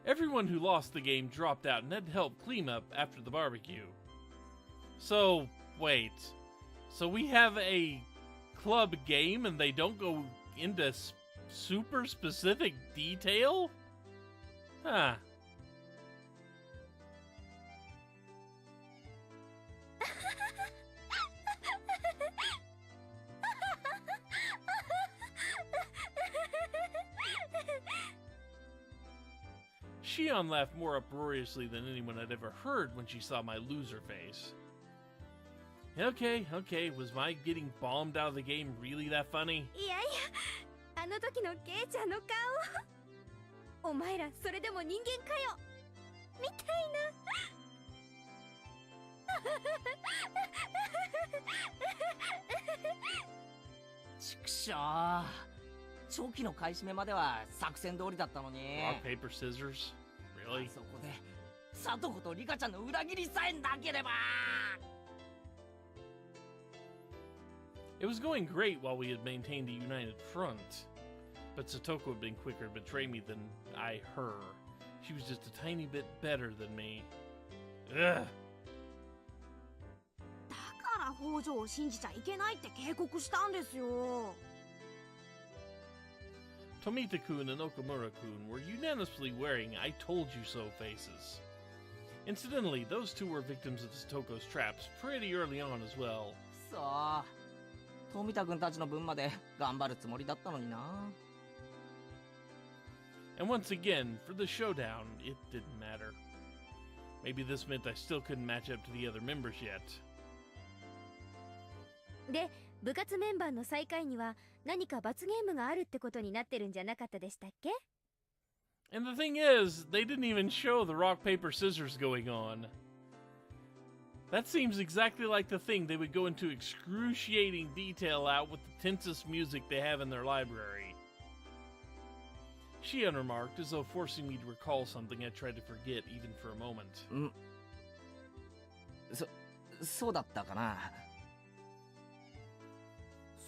Everyone who lost the game dropped out and had to help clean up after the barbecue. So, wait. So we have a club game and they don't go into super specific detail? Huh. Shion laughed more uproariously than anyone had ever heard when she saw my loser face. Okay, was my getting bombed out of the game really that funny? いやいや、あの時のケイちゃんの顔。お前らそれでも人間かよ。みたいな。ちくしょう。長期の買い占めまでは作戦通りだったのに。Rock, paper, scissors? Really? そこで、サトコとリカちゃんの裏切りさえなければ。It was going great while we had maintained a united front. But Satoko had been quicker to betray me than I her. She was just a tiny bit better than me. Ugh. だから北条を信じちゃいけないって警告したんですよ。Tomita-kun and Okamura-kun were unanimously wearing I told you so faces. Incidentally, those two were victims of Satoko's traps pretty early on as well. そう。富田君たちの分まで頑張るつもりだったのにな。And once again, for the showdown, it didn't matter. Maybe this meant I still couldn't match up to the other members yet. で、部活メンバーの最下位には何か罰ゲームがあるってことになってるんじゃなかったでしたっけ？ And the thing is, they didn't even show the rock, paper, scissors going on. That seems exactly like the thing they would go into excruciating detail out with the tensest music they have in their library. Shion remarked, as though forcing me to recall something I tried to forget even for a moment. そうだったかな。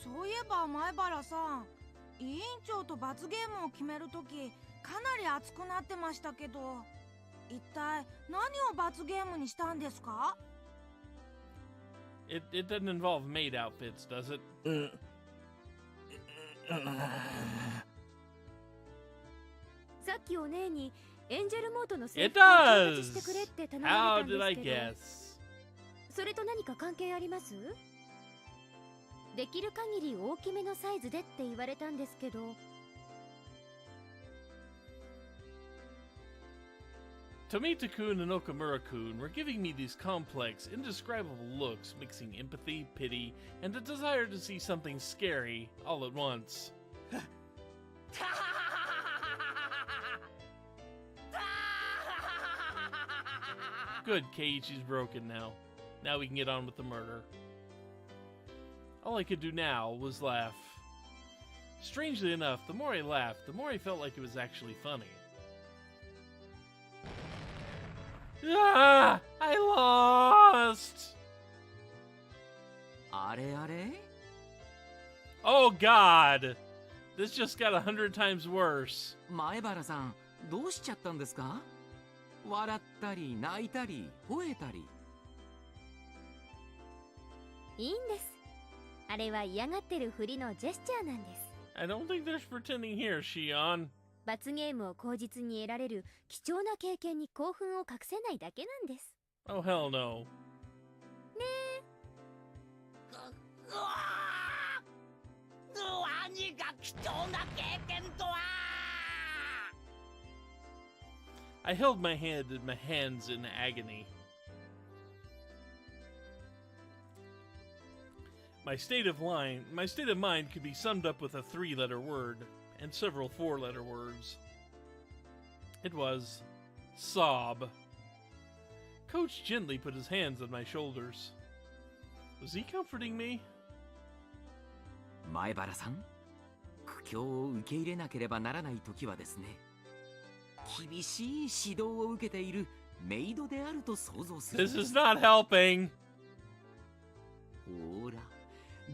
そういえば前原さん、委員長と罰ゲームを決めるときかなり熱くなってましたけど、一体何を罰ゲームにしたんですか？ It doesn't involve maid outfits, does it? さっきお姉にエンジェルモートの制 It 服を調達して does! くれって頼ま How れたん did I ですけど、 guess? それと何か関係あります？できる限り大きめのサイズでって言われたんですけど。Tomita-kun and Okamura-kun were giving me these complex, indescribable looks mixing empathy, pity, and a desire to see something scary all at once. Good, Keiichi's broken now. Now we can get on with the murder. All I could do now was laugh. Strangely enough, the more I laughed, the more I felt like it was actually funny. Ah! I lost! あれあれ？ Oh god! This just got 100 times worse. 前原さん、どうしちゃったんですか？笑ったり泣いたり吠えたり。いいんです。あれは嫌がってるふりのジェスチャーなんです。I don't think there's pretending here, Shion. 罰ゲームを口実に得られる貴重な経験に興奮を隠せないだけなんです。Oh hell no. ね何が貴重な経験とは。 I held my hand in my hands in agony. My state of mind could be summed up with a 3-letter word and several 4-letter words. It was sob. Coach gently put his hands on my shoulders. Was he comforting me? 前原さん、苦境を受け入れなければならない時はですね、厳しい指導を受けているメイドであると想像する。 This is not helping. ほら、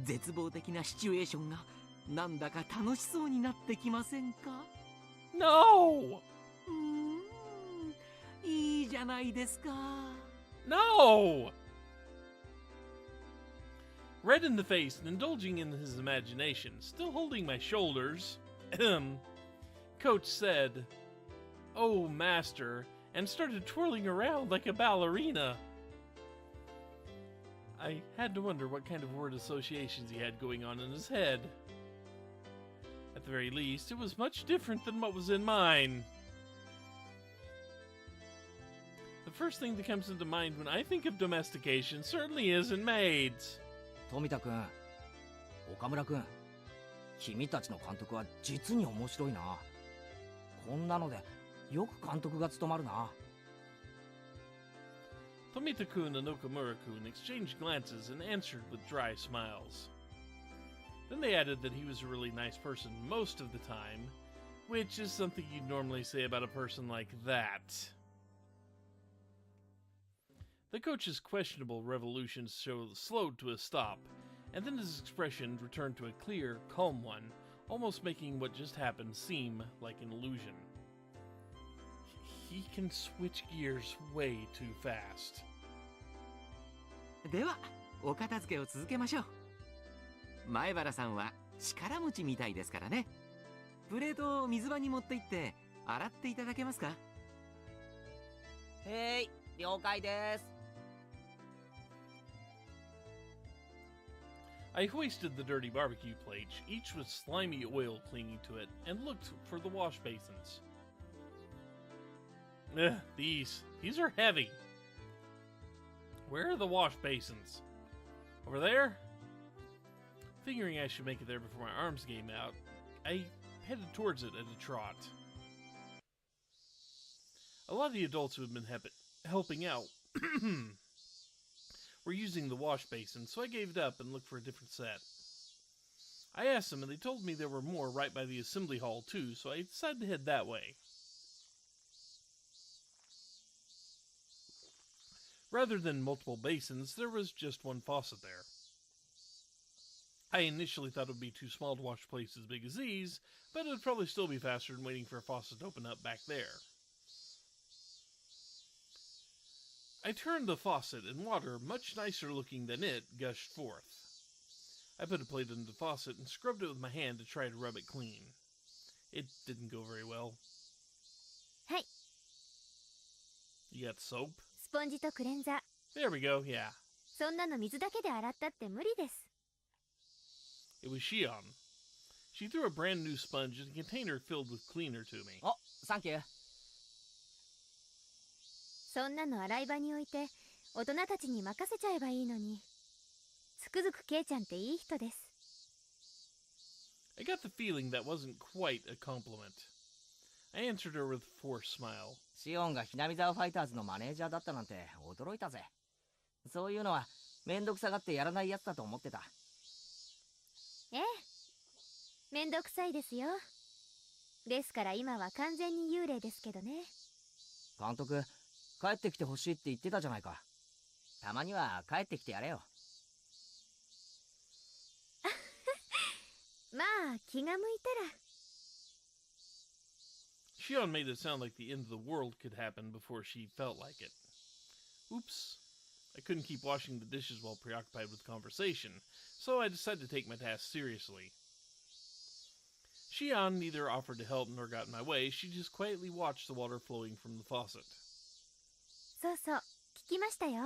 絶望的なシチュエーションがなんだか楽しそうになってきませんか？ No! じゃないですか。 No! Red in the face and indulging in his imagination, still holding my shoulders, Coach said, "Oh, master," and started twirling around like a ballerina. I had to wonder what kind of word associations he had going on in his head. At the very least, it was much different than what was in mine. The first thing that comes into mind when I think of domestication certainly isn't maids. 富田君、岡村君、君たちの監督は実に面白いな。こんなのでよく監督が務まるな。Tomita-kun and Okamura-kun exchanged glances and answered with dry smiles. Then they added that he was a really nice person most of the time, which is something you'd normally say about a person like that. The coach's questionable revolutions slowed to a stop, and then his expression returned to a clear, calm one, almost making what just happened seem like an illusion. He can switch gears way too fast. ではお片付けを続けましょう。前原さんは力持ちみたいですからね。プレートを水場に持って行って洗っていただけますか？へい、了解です。I hoisted the dirty barbecue plates, each with slimy oil clinging to it, and looked for the wash basins. These are heavy. Where are the wash basins? Over there? Figuring I should make it there before my arms gave out, I headed towards it at a trot. A lot of the adults who had been helping out were using the wash basin, so I gave it up and looked for a different set. I asked them, and they told me there were more right by the assembly hall too, so I decided to head that way. Rather than multiple basins, there was just one faucet there. I initially thought it would be too small to wash a place as big as these, but it would probably still be faster than waiting for a faucet to open up back there. I turned the faucet, and water, much nicer looking than it, gushed forth. I put a plate into the faucet and scrubbed it with my hand to try to rub it clean. It didn't go very well. Hi. You got soap? スポンジとクレンザー。 There we go, yeah. そんなの水だけで洗ったって無理です。 It was Shion. She threw a brand new sponge in a container filled with cleaner to me. お、サンキュー。そんなの洗い場に置いて大人たちに任せちゃえばいいのに。つくづくケイちゃんっていい人です。 I got the feeling that wasn't quite a compliment. I answered her with a forced smile. シオンがひなみ沢ファイターズのマネージャーだったなんて驚いたぜ。そういうのはめんどくさがってやらないやつだと思ってた。ええ、めんどくさいですよ。ですから今は完全に幽霊ですけどね。監督、帰ってきてほしいって言ってたじゃないか。たまには帰ってきてやれよ。まあ気が向いたら。 Shion made it sound like the end of the world could happen before she felt like it. Oops. I couldn't keep washing the dishes while preoccupied with conversation, so I decided to take my task seriously. Shion neither offered to help nor got in my way. She just quietly watched the water flowing from the faucet. そうそう、聞きましたよ。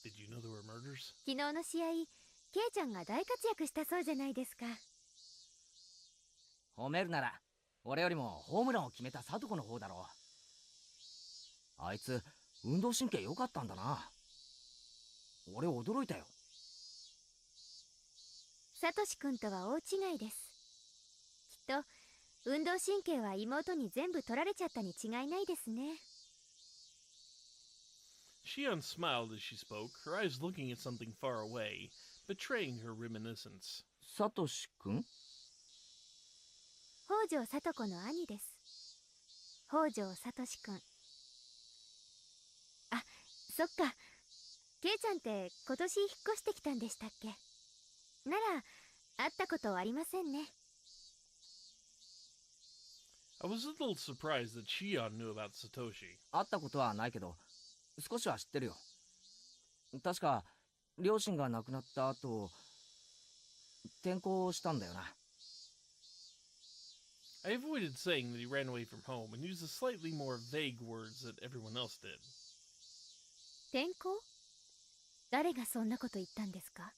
Did you know there were murders? 昨日の試合、ケイちゃんが大活躍したそうじゃないですか。褒めるなら俺よりもホームランを決めたサトコの方だろう。あいつ運動神経良かったんだな。俺驚いたよ。サトシ君とは大違いです。きっと運動神経は妹に全部取られちゃったに違いないですね。 Shion smiled as she spoke, her eyes looking at something far away, betraying her reminiscence. サトシ君？北条聡子の兄です。北条聡君。あ、そっか。ケイちゃんって今年引っ越してきたんでしたっけ？なら会ったことありませんね。I I was a little surprised that Shion knew about Satoshi. 会ったことはないけど、少しは知ってるよ。確か、両親が亡くなった後、転校したんだよな。I avoided saying that he ran away from home and used the slightly more vague words that everyone else did. 転校？誰がそんなこと言ったんですか？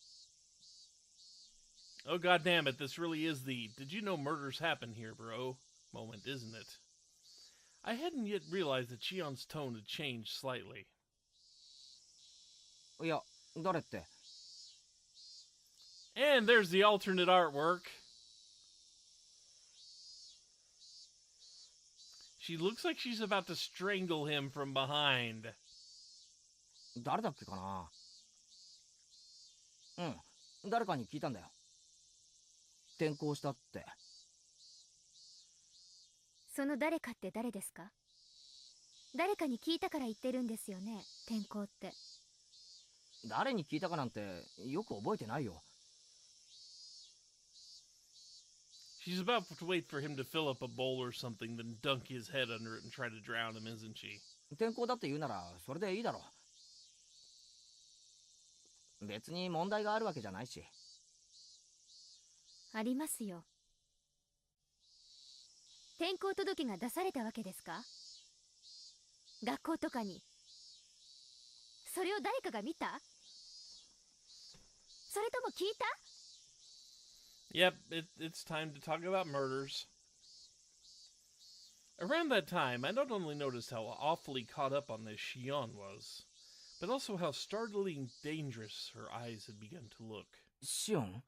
Oh god damn it, this really is the "did you know murders happen here, bro" moment, isn't it? I hadn't yet realized that Shion's tone had changed slightly. いや、誰って。And there's the alternate artwork. She looks like she's about to strangle him from behind. 誰だっけかな。うん、誰かに聞いたんだよ。転校したって。その誰かって誰ですか？誰かに聞いたから言ってるんですよね、転校って。誰に聞いたかなんてよく覚えてないよ。She's about to wait for him to fill up a bowl or something, then dunk his head under it and try to drown him, isn't she? 転校だって言うならそれでいいだろ。別に問題があるわけじゃないし。ありますよ。転校届が出されたわけですか？学校とかに。それを誰かが見た？それとも聞いた？ Yep, it's time to talk about murders. Around that time, I not only noticed how awfully caught up on this Shion was, but also how startlingly dangerous her eyes had begun to look. シオン？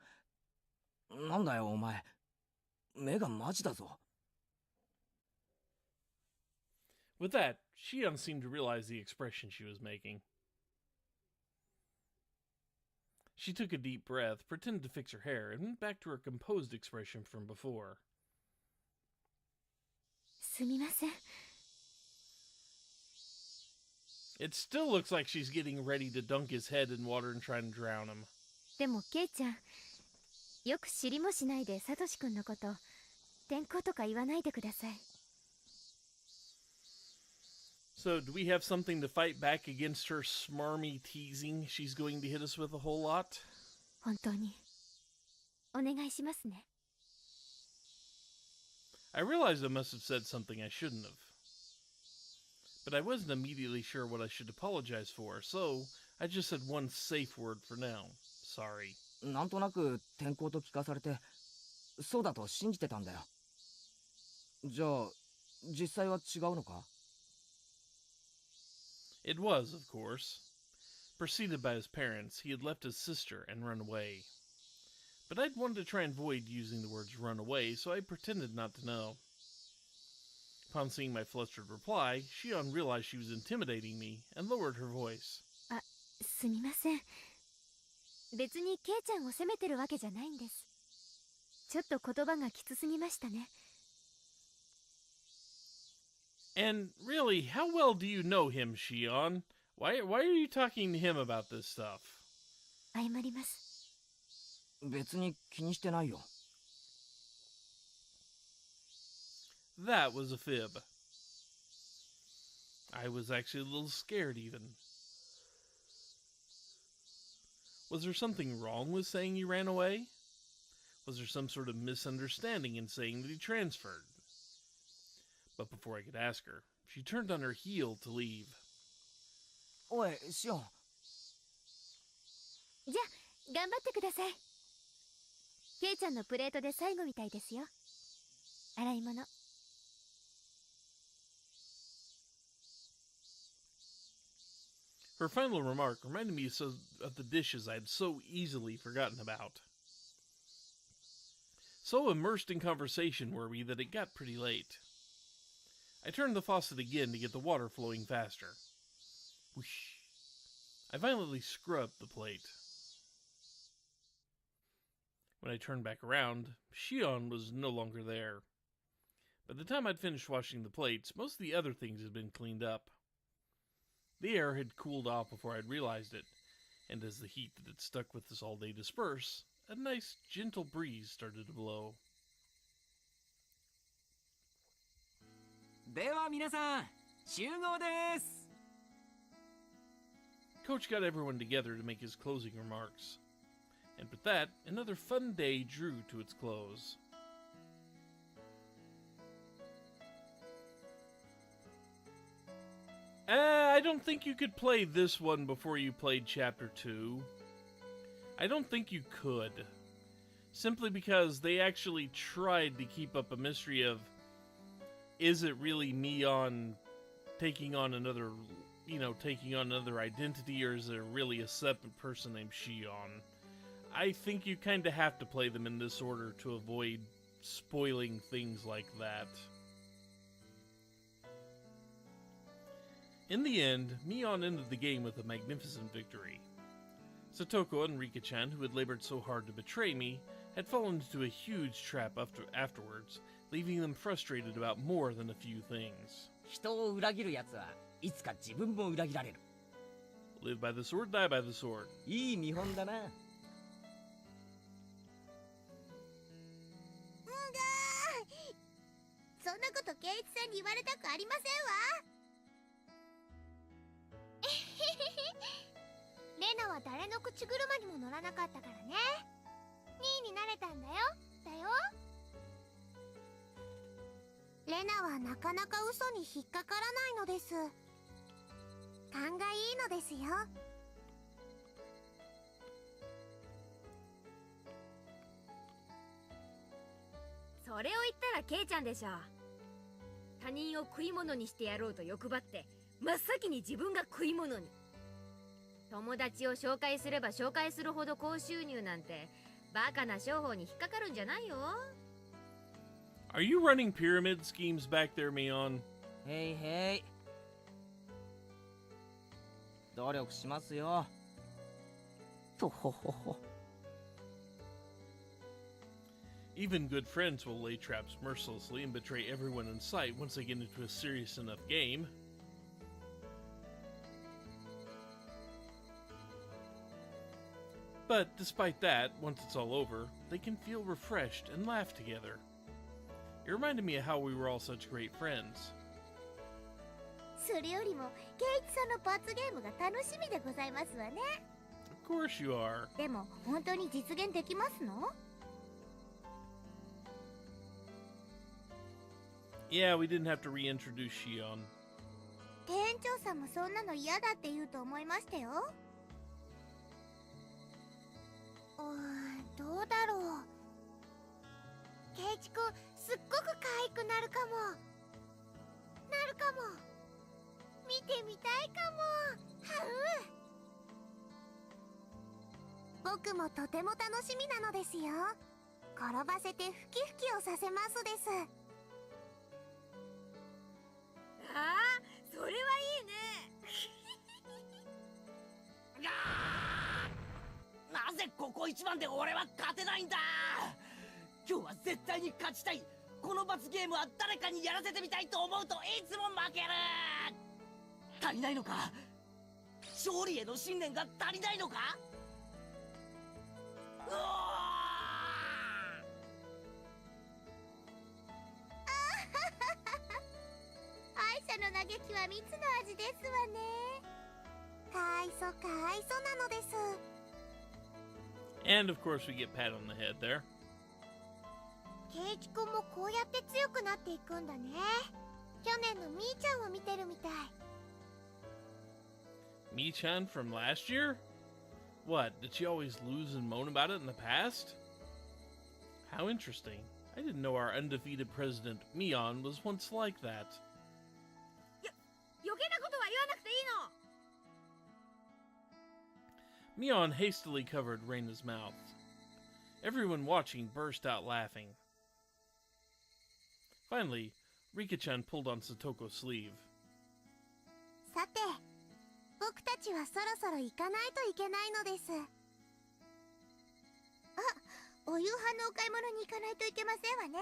なんだよお前。目がマジだぞ。With that, Shion seemed to realize the expression she was making. She took a deep breath, pretended to fix her hair, and went back to her composed expression from before. すみません。 It still looks like she's getting ready to dunk his head in water and try and drown him. でもケイちゃん、よく知りもしないでサトシ君のこと転校とか言わないでください。 So, do we have something to fight back against her smarmy teasing she's going to hit us with a whole lot? 本当にお願いしますね。 I realized I must have said something I shouldn't have. But I wasn't immediately sure what I should apologize for, so I just said one safe word for now. Sorry. なんとなく転校と聞かされて、そうだと信じてたんだよ。じゃあ、実際は違うのか？ It was, of course. Preceded by his parents, he had left his sister and run away. But I'd wanted to try and avoid using the words run away, so I pretended not to know. Upon seeing my flustered reply, Shion realized she was intimidating me and lowered her voice. あ、すみません。別にケイちゃんを責めてるわけじゃないんです。ちょっと言葉がきつすぎましたね。 And really, how well do you know him, Shion? Why are you talking to him about this stuff? 謝ります。 別に気にしてないよ。 That was a fib. I was actually a little scared even. Was there something wrong with saying he ran away? Was there some sort of misunderstanding in saying that he transferred? But before I could ask her, she turned on her heel to leave. おい、シオン。じゃあ頑張ってください。ケイちゃんのプレートで最後みたいですよ。洗い物。 Her final remark reminded me of the dishes I had so easily forgotten about. So immersed in conversation were we that it got pretty late. I turned the faucet again to get the water flowing faster. Whoosh. I violently scrubbed the plate. When I turned back around, Shion was no longer there. By the time I'd finished washing the plates, most of the other things had been cleaned up. The air had cooled off before I'd realized it, and as the heat that had stuck with us all day dispersed, a nice, gentle breeze started to blow. では皆さん、集合です。 Coach got everyone together to make his closing remarks. And with that, another fun day drew to its close. I don't think you could play this one before you played Chapter 2. I don't think you could. Simply because they actually tried to keep up a mystery of, is it really Mion taking on another, taking on another identity, or is there really a separate person named Shion? I think you kind of have to play them in this order to avoid spoiling things like that. In the end, Mion ended the game with a magnificent victory. Satoko and Rika-chan, who had labored so hard to betray me, had fallen into a huge trap afterwards, leaving them frustrated about more than a few things. 人を裏切る奴はいつか自分も裏切られる。 Live by the sword, die by the sword. いい見本だな。うんがー、そんなこと圭一さんに言われたくありませんわ。レナは誰の口車にも乗らなかったからね。2位になれたんだよ。レナはなかなか嘘に引っかからないのです。勘がいいのですよ。それを言ったらケイちゃんでしょ。他人を食い物にしてやろうと欲張って真っ先に自分が食い物に。友達を紹介すれば紹介するほど高収入なんてバカな商法に引っかかるんじゃないよ。 Are you running pyramid schemes back there, Mion? へいへい。努力しますよ。とほほほ。 Even good friends will lay traps mercilessly and betray everyone in sight once they get into a serious enough game. But despite that, once it's all over, they can feel refreshed and laugh together. It reminded me of how we were all such great friends. それよりも圭一さんの罰ゲームが楽しみでございますわね。 Of course you are. でも本当に実現できますの？ Yeah, we didn't have to reintroduce Shion. 店長さんもそんなの嫌だって言うと思いましたよ。どうだろう。圭一くんすっごく可愛くなるかも。見てみたいかも。僕もとても楽しみなのですよ。転ばせてフキフキをさせますです。ああ、それはいいね。なぜここ一番で俺は勝てないんだ。今日は絶対に勝ちたい。この罰ゲームは誰かにやらせてみたいと思うといつも負ける。足りないのか。勝利への信念が足りないのか。うわ敗者の嘆きは蜜の味ですわね。かわいそうなのです。 And of course we get pat on the head there. 圭一くんもこうやって強くなっていくんだね。去年のみーちゃんを見てるみたい。Mi-chan from last year? What, did she always lose and moan about it in the past? How interesting. I didn't know our undefeated president, Mion, was once like that. 余計なことは言わなくていいの。 Mion hastily covered Reina's mouth. Everyone watching burst out laughing. Finally, Rika-chan pulled on Satoko's sleeve. さて、僕たちはそろそろ行かないといけないのです。あ、お夕飯のお買い物に行かないといけませんわね。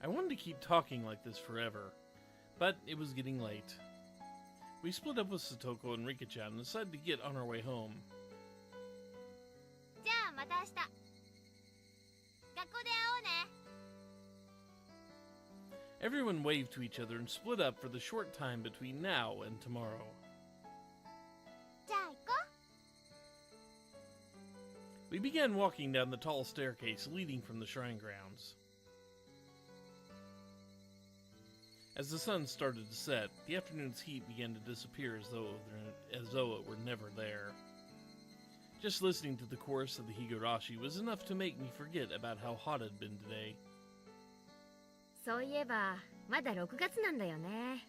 I wanted to keep talking like this forever, but it was getting late. We split up with Satoko and Rika-chan and decided to get on our way home. じゃあまた明日。学校で会おうね。Everyone waved to each other and split up for the short time between now and tomorrow. じゃあ行こ We began walking down the tall staircase leading from the shrine grounds. As the sun started to set, the afternoon's heat began to disappear as though it were never there. Just listening to the chorus of the Higurashi was enough to make me forget about how hot it had been today. う。そういえばまだ6月なんだよね。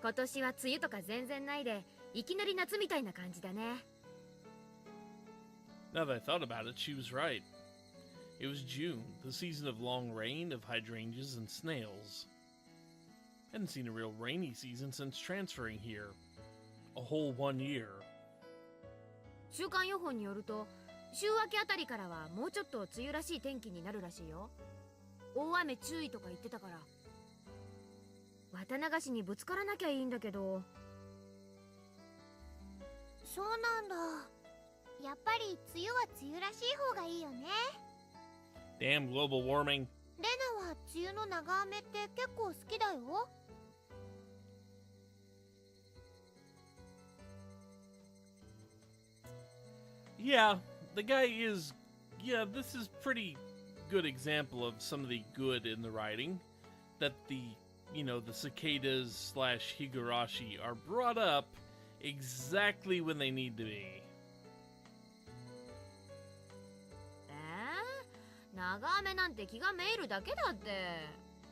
今年は梅雨とか全然ないで、いきなり夏みたいな感じだね。Now that I thought about it, she was right. It was June, the season of long rain, of hydrangeas and snails. I hadn't seen a real rainy season since transferring here. A whole 1 year. 週間予報によると、週明けあたりからはもうちょっと梅雨らしい天気になるらしいよ。大雨注意とか言ってたから。綿流しにぶつからなきゃいいんだけど。う。そうなんだ。やっぱり梅雨は梅雨らしい方がいいよね。 Damn global warming. レナは梅雨の長雨って結構好きだよ。Yeah, the guy is... Yeah, this is pretty good example of some of the good in the writing. That the, the cicadas / Higurashi are brought up exactly when they need to be. 長雨なんて気がめいるだけだって。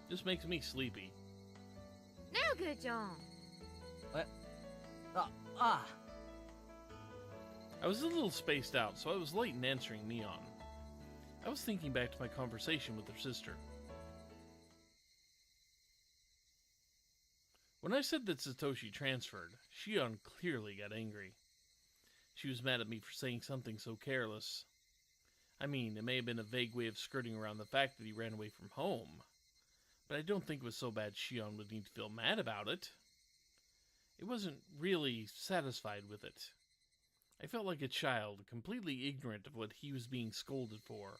Just makes me sleepy. ねえケイちゃん。I was a little spaced out, so I was late in answering Mion. I was thinking back to my conversation with her sister. When I said that Satoshi transferred, Shion clearly got angry. She was mad at me for saying something so careless. I mean, it may have been a vague way of skirting around the fact that he ran away from home, but I don't think it was so bad Shion would need to feel mad about it. It wasn't really satisfied with it. I felt like a child, completely ignorant of what he was being scolded for.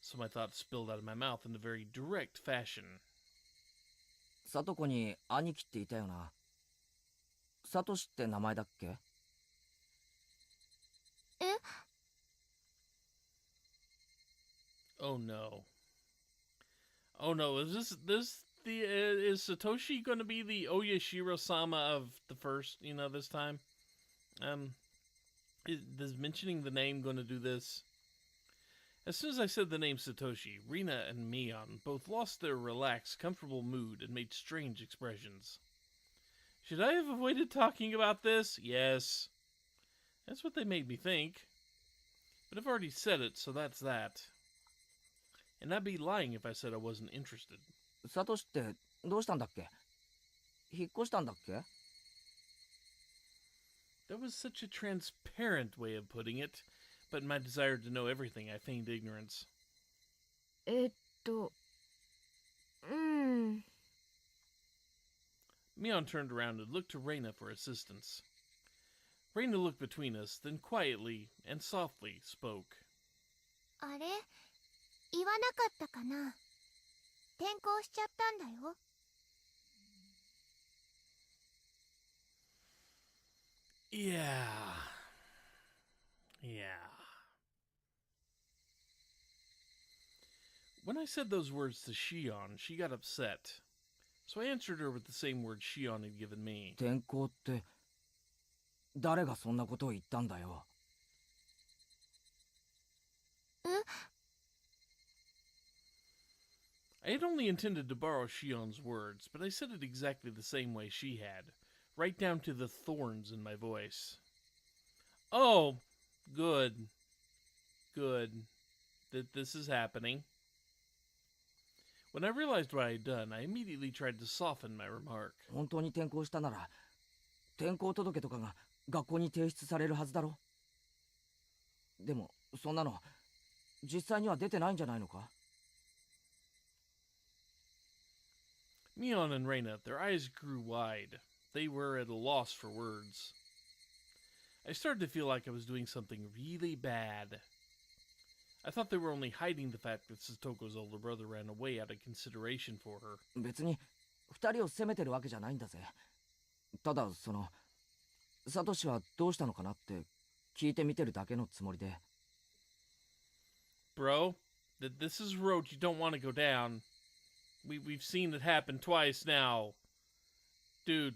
So my thoughts spilled out of my mouth in a very direct fashion. サトコに兄貴っていたよな。サトシって名前だっけ？え？ Oh no. Oh no, is is Satoshi going to be the Oyashiro-sama of the first, this time? Is mentioning the name going to do this? As soon as I said the name Satoshi, Rina and Mion both lost their relaxed, comfortable mood and made strange expressions. Should I have avoided talking about this? Yes. That's what they made me think. But I've already said it, so that's that. And I'd be lying if I said I wasn't interested. サトシってどうしたんだっけ？引っ越したんだっけ？ That was such a transparent way of putting it, but in my desire to know everything, I feigned ignorance. Mion turned around and looked to Reina for assistance. Reina looked between us, then quietly and softly spoke. あれ？言わなかったかな？転校しちゃったんだよ。Yeah. When I said those words to Shion, she got upset. So I answered her with the same words Shion had given me. 転校って誰がそんなことを言ったんだよ。I had only intended to borrow Shion's words, but I said it exactly the same way she had, right down to the thorns in my voice. Oh, good. That this is happening. When I realized what I had done, I immediately tried to soften my remark. 本当に転校したなら、転校届とかが学校に提出されるはずだろ。でも、そんなの実際には出てないんじゃないのか？ Mion and Reina, their eyes grew wide. They were at a loss for words. I started to feel like I was doing something really bad. I thought they were only hiding the fact that Satoko's older brother ran away out of consideration for her. 別に二人を責めてるわけじゃないんだぜ。ただサトシはどうしたのかなって聞いてみてるだけのつもりで。Bro, this is a road you don't want to go down. We've seen it happen twice now. Dude,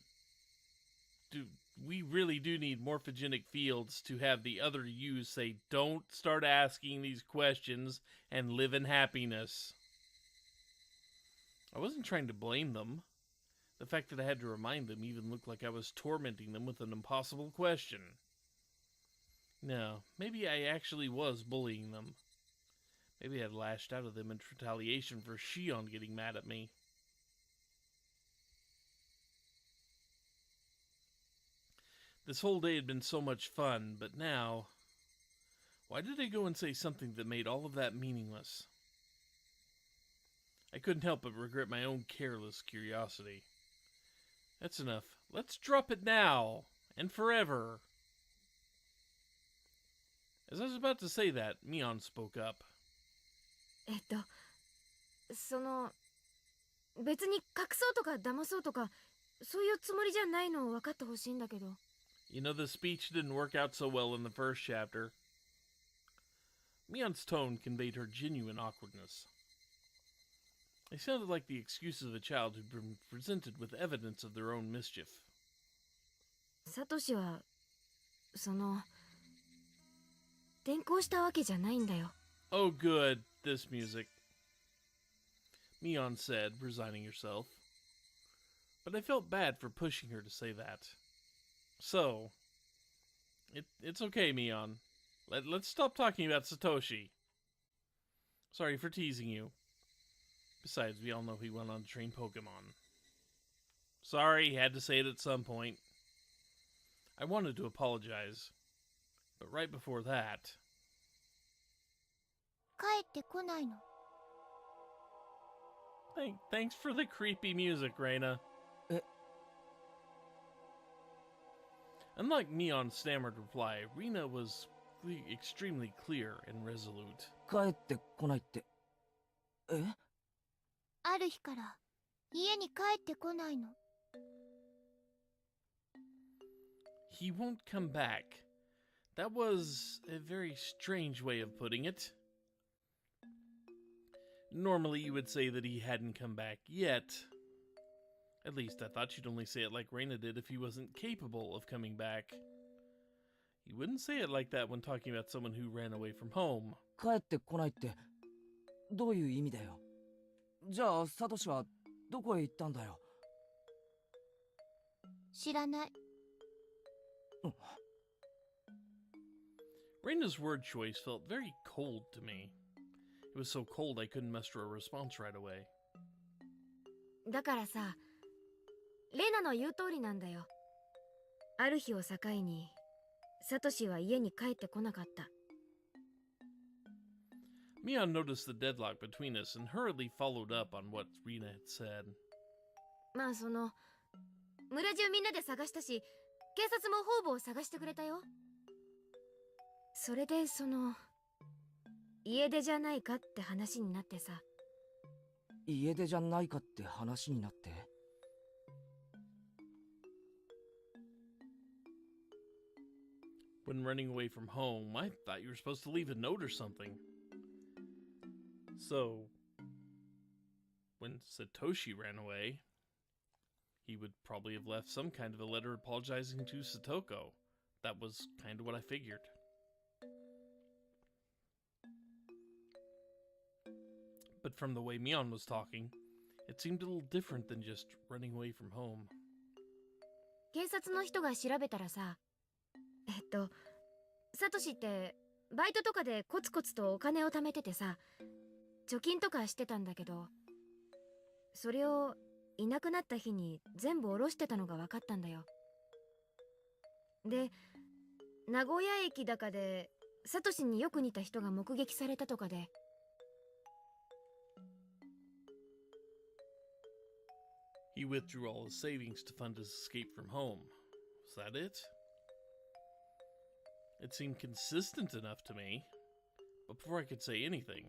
we really do need morphogenic fields to have the other yous say, don't start asking these questions and live in happiness. I wasn't trying to blame them. The fact that I had to remind them even looked like I was tormenting them with an impossible question. No, maybe I actually was bullying them. Maybe I had lashed out at them in retaliation for Shion getting mad at me. This whole day had been so much fun, but now... Why did I go and say something that made all of that meaningless? I couldn't help but regret my own careless curiosity. That's enough. Let's drop it now, and forever. As I was about to say that, Mion spoke up. 別に隠そうとか騙そうとか、そういうつもりじゃないのを分かってほしいんだけど。You know, the speech didn't work out so well in the first chapter. Mion's tone conveyed her genuine awkwardness. They sounded like the excuses of a child who'd been presented with evidence of their own mischief. サトシは、転校したわけじゃないんだよ。Oh, good, this music. Mion said, resigning herself. But I felt bad for pushing her to say that. So, it's okay, Mion. Let's stop talking about Satoshi. Sorry for teasing you. Besides, we all know he went on to train Pokemon. Sorry, had to say it at some point. I wanted to apologize. But right before that... 帰ってこないの。Thanks for the creepy music, Reina. Unlike Mion's stammered reply, Reina was extremely clear and resolute. 帰ってこないって。え？ある日から家に帰ってこないの。He won't come back. That was a very strange way of putting it. Normally you would say that he hadn't come back yet. At least I thought you'd only say it like Reina did if he wasn't capable of coming back. You wouldn't say it like that when talking about someone who ran away from home. 帰ってこないってどういう意味だよ。じゃあサトシはどこへ行ったんだよ。知らない。Reina's word choice felt very cold to me. It was so cold I couldn't muster a response right away. だからさ、レナの言う通りなんだよ。ある日を境に、サトシは家に帰ってこなかった。Mion noticed the deadlock between us and hurriedly followed up on what Reina had said. まあ村中みんなで探したし、警察も方々を探してくれたよ。それで家出じゃないかって話になってさ。家出じゃないかって話になって。When running away from home, I thought you were supposed to leave a note or something. So, when Satoshi ran away, he would probably have left some kind of a letter apologizing to Satoko. That was kind of what I figured. But from the way Mion was talking, it seemed a little different than just running away from home. 警察の人が調べたらさ、サトシってバイトとかでコツコツとお金を貯めててさ、貯金とかしてたんだけど、それをいなくなった日に全部下ろしてたのが分かったんだよ。で、名古屋駅だかでサトシによく似た人が目撃されたとかで。He withdrew all his savings to fund his escape from home. Was that it? It seemed consistent enough to me. before I could say anything.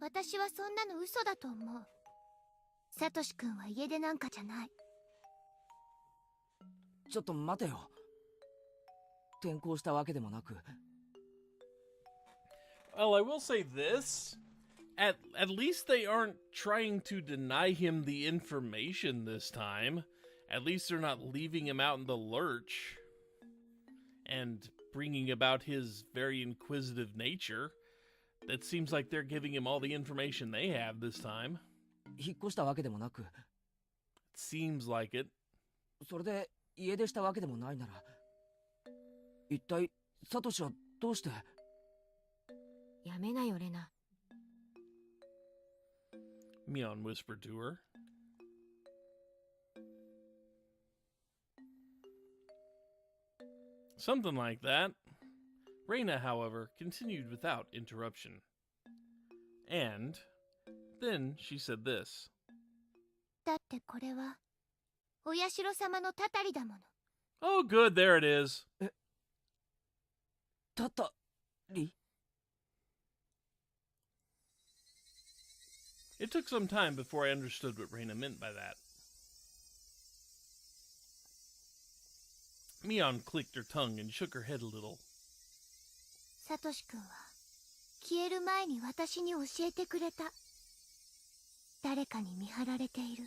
私はそんなの嘘だと思う。サトシ君は家出なんかじゃない。ちょっと待てよ。転校したわけでもなく。Well, I will say this. At least they aren't trying to deny him the information this time. At least they're not leaving him out in the lurch and bringing about his very inquisitive nature. It seems like they're giving him all the information they have this time. 引っ越したわけでもなく。It seems like it. それで家出したわけでもないなら、一体サトシはどうして？やめなよレナ。Mion whispered to her. Something like that. Reina, however, continued without interruption. And then she said this. だってこれはお社様のたたりだもの。 Oh, good, there it is. たたり？ It took some time before I understood what Reina meant by that. Mion clicked her tongue and shook her head a little. サトシ君は消える前に私に教えてくれた。誰かに見張られている。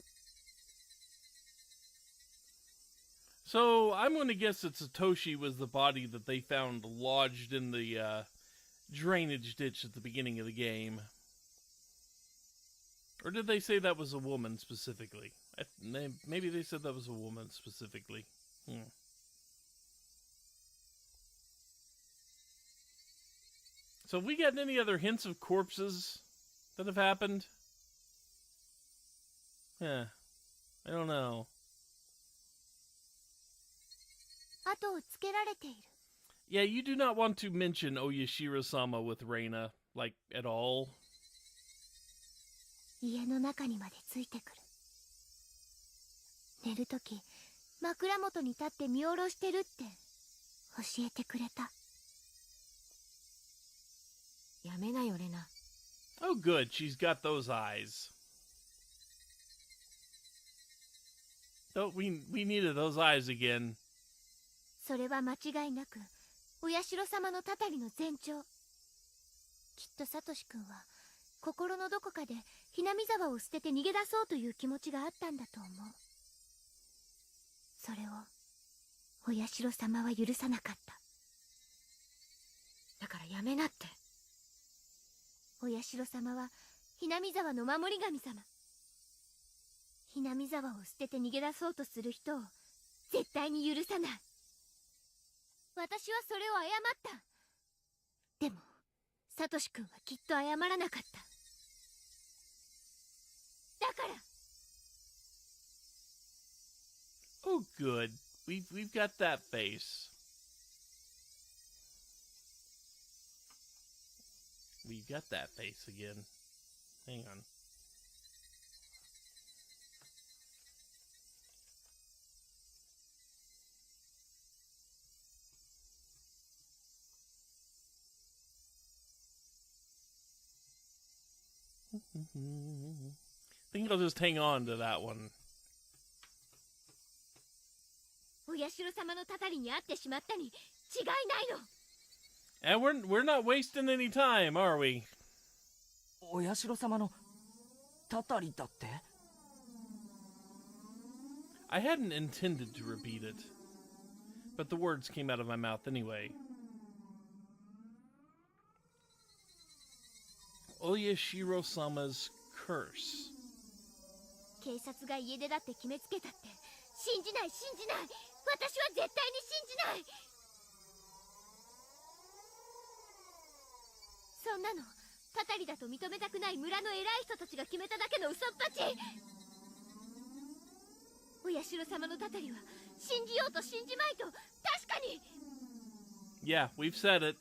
So, I'm going to guess that Satoshi was the body that they found lodged in the drainage ditch at the beginning of the game. Or did they say that was a woman specifically? Maybe they said that was a woman specifically. So have we gotten any other hints of corpses that have happened? I don't know. 後をつけられている。 Yeah, you do not want to mention Oyashiro-sama with Reina, like, at all. 家の中にまでついてくる。寝るとき枕元に立って見下ろしてるって教えてくれた。やめなよレナ。 Oh, good, she's got those eyes. Oh, we needed those eyes again. それは間違いなくお社様のたたりの前兆。きっとサトシ君は心のどこかでひなみ沢を捨てて逃げ出そうという気持ちがあったんだと思う。それをお社様は許さなかった。だからやめなって。お社様はひなみ沢の守り神様。ひなみ沢を捨てて逃げ出そうとする人を絶対に許さない。私はそれを謝った。でもサトシ君はきっと謝らなかった。だから。 Oh, good. We've got that face. We've got that face again. Hang on. I think I'll just hang on to that one. お社様のたたりに会ってしまったに違いないの。 And we're not wasting any time, are we? お社様のたたりだって？ I hadn't intended to repeat it, but the words came out of my mouth anyway. Oyashiro-sama's curse. 警察が家出だって決めつけたって信じない。私は絶対に信じない。そんなのたたりだと認めたくない村の偉い人たちが決めただけの嘘っぱち。お社様のたたりは信じようと信じまいと確かに。 Yeah, we've said it.